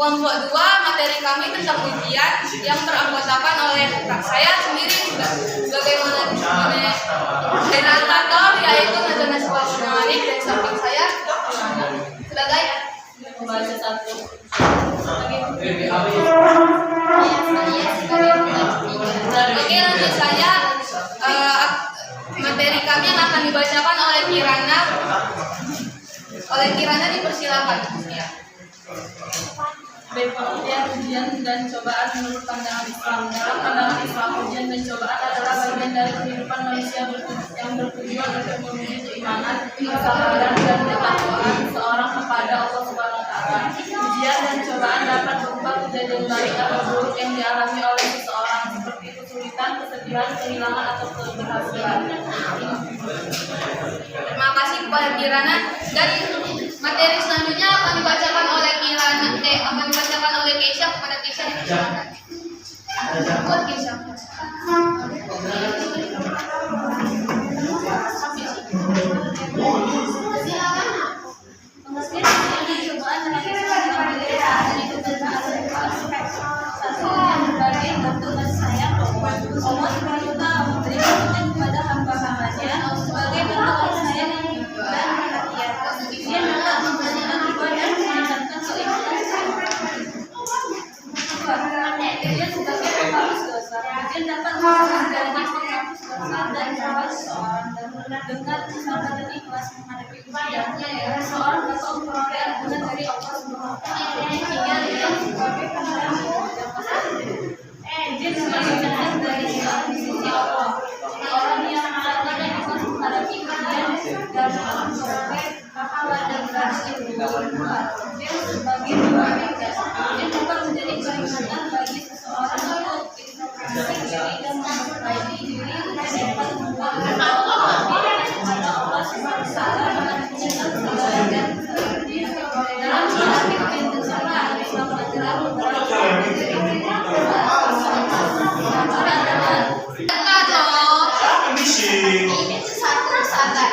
Kelompok 2, materi kami tentang ujian yang beranggotakan oleh saya sendiri sebagai moderator, yaitu Najwa Naswa Manik, dan samping saya sebagai pembaca satu. Oke, lanjut saya. Materi kami yang akan dibacakan oleh Kirana. Dipersilakan. Baik, pengertian ujian dan cobaan menurut pandangan Islam. Dalam pandangan Islam, ujian dan cobaan adalah bagian dari kehidupan manusia yang bertujuan untuk menguji keimanan, kesabaran, dan ketakwaan seorang kepada Allah Subhanahu wa Ta'ala. Ujian dan cobaan dapat berupa kejadian baik atau buruk yang dialami oleh seseorang, seperti kesulitan, kesedihan, kehilangan, atau keberhasilan. Terima kasih kepada Kirana. Dan materi selanjutnya akan dibacakan oleh Keisha. Kepada Keisha dipersilakan. Buat Keisha. Dengan kesabaran dan ikhlas menghadapi ujian, seorang dapat memperoleh ampunan dari Allah Subhanahu wa Ta'ala hingga dia sebagai penghadapan ujian sebagai jalan dari seorang di sisi Allah. Orang yang sabar dan ikhlas menghadapi ujian dan memperoleh pahala dan berhasil ujian sebagai ujian dapat menjadi peringatan bagi seseorang untuk introspeksi diri dan memperbaiki diri dan dapat membuat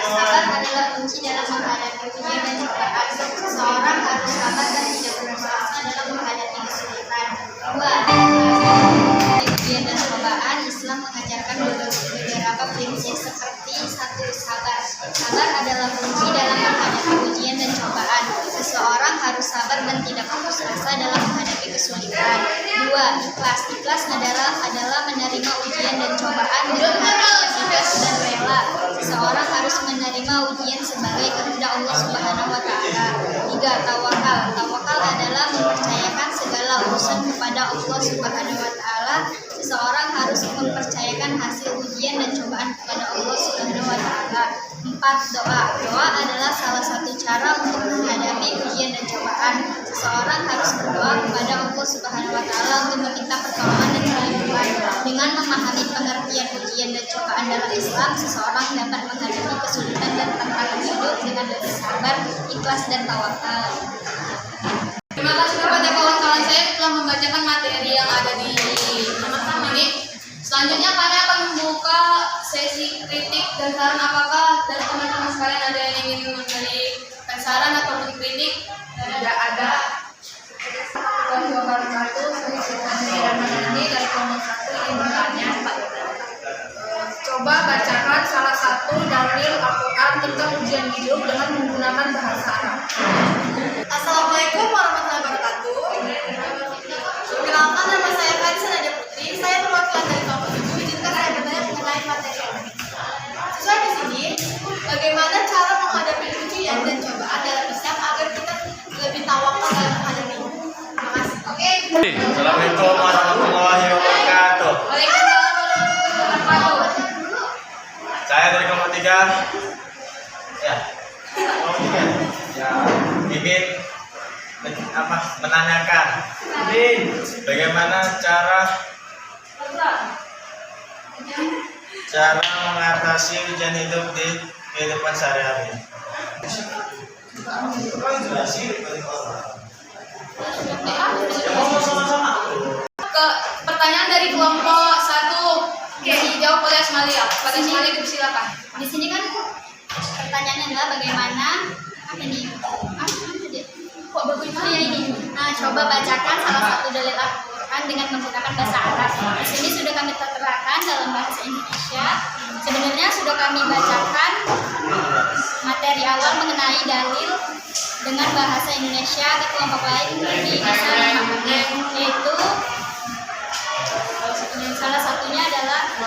Sabar adalah kunci dalam menghadapi ujian dan cobaan. Seseorang harus sabar dan tidak putus asa dalam menghadapi kesulitan. 2. Ujian dan cobaan, Islam mengajarkan beberapa prinsip seperti 1. Sabar. Sabar adalah kunci dalam menghadapi ujian dan cobaan. Seseorang harus sabar dan tidak putus asa dalam menghadapi kesulitan. 2. Ikhlas. Ikhlas adalah menerima ujian dan cobaan dengan hati yang ikhlas dan rela. Seseorang harus menerima ujian sebagai kehendak Allah Subhanahu wa Ta'ala. 3. Tawakal. Tawakal adalah mempercayakan segala urusan kepada Allah Subhanahu wa Ta'ala. Seseorang harus mempercayakan hasil ujian dan cobaan kepada Allah Subhanahu wa Ta'ala. 4. Doa. Doa adalah salah satu cara untuk menghadapi ujian dan cobaan. Seseorang harus berdoa kepada Allah Subhanahu wa Ta'ala untuk meminta pertolongan dan perlindungan. Dengan memahami pengertian ujian dan cobaan dalam Islam, seseorang dapat menghadapi kesulitan dan tantangan hidup dengan lebih sabar, ikhlas, dan tawakal. Terima kasih kepada kawan-kawan saya telah membacakan materi yang ada di sama-sama ini. Selanjutnya kami akan membuka sesi kritik dan saran. Apakah dari teman-teman sekalian ada yang ingin memberi saran atau kritik? Tidak ada. Dari kelompok 1 ingin bertanya. Coba bacakan salah satu dalil Al-Quran tentang ujian hidup dengan menggunakan bahasa Arab. Assalamualaikum warahmatullahi wabarakatuh. Perkenalkan, nama saya Karisa Nadia Putri. Saya perwakilan dari kelompok 7. Izinkan saya bertanya mengenai materi ini. Sesuai di sini, bagaimana cara menghadapi ujian dan cobaan dalam Islam agar kita lebih tawakal dalam menghadapinya. Terima kasih. Oke. Assalamualaikum warahmatullahi wabarakatuh. Waalaikumsalam warahmatullahi wabarakatuh. Saya dari kelompok 3. Ingin menanyakan bagaimana cara mengatasi ujian hidup di kehidupan sehari-hari. Pertanyaan dari kelompok 1 dijawab oleh Asmalia. Pada Asmalia dipersilakan. Di sini kan pertanyaannya adalah bagaimana kok bagaimana ya ini Nah, coba bacakan salah satu dalil Al-Quran dengan menggunakan bahasa Arab. Di sini sudah kami terterakan dalam bahasa Indonesia. Sebenarnya sudah kami bacakan materi awal mengenai dalil dengan bahasa Indonesia ke kelompok lain di masa memahami, yaitu salah satunya adalah